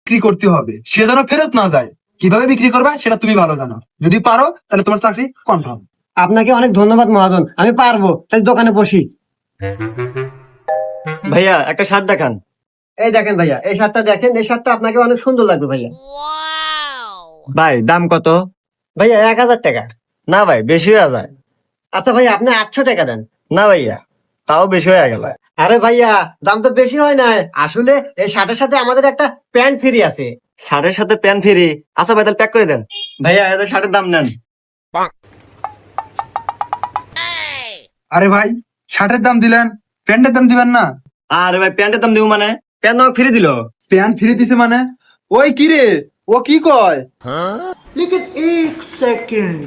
বিক্রি করতে হবে, সে যেন ফেরত না যায়। কিভাবে বিক্রি করবে সেটা তুমি ভালো জানো। যদি পারো তাহলে তোমার চাকরি কনফার্ম। আপনাকে অনেক ধন্যবাদ মহাজন, আমি পারবো, তাহলে দোকানে বসি। ভাইয়া একটা শার্ট দেখান। এই দেখেন ভাইয়া, এই শার্টটা দেখেন, এই শার্টটা আপনাকে অনেক সুন্দর লাগবে ভাইয়া। ভাই দাম কত? ভাইয়া 1000 টাকা। না ভাই বেশি হয়ে যায়। আচ্ছা ভাইয়া, আপনি 800 টাকা দেন। না ভাইয়া, তাও বেশি হয়ে গেল। আরে ভাইয়া, দাম তো বেশি হয় না, আসলে এই শার্টের সাথে আমাদের একটা প্যান্ট ফ্রি আছে। শার্টের সাথে প্যান্ট ফ্রি? আচ্ছা ভাই তাহলে প্যাক করে দেন। ভাইয়া এদের শার্টের দাম নেন। আরে ভাই, শার্টের দাম দিলেন, প্যান্টের দাম দিবেন না? আরে ভাই প্যান্টের দাম দিব মানে? প্যান্ট আমাকে ফ্রি দিল। প্যান্ট ফিরে দিছে মানে? ওই কি রে, ও কি কয়? लेकिन 1 सेकंड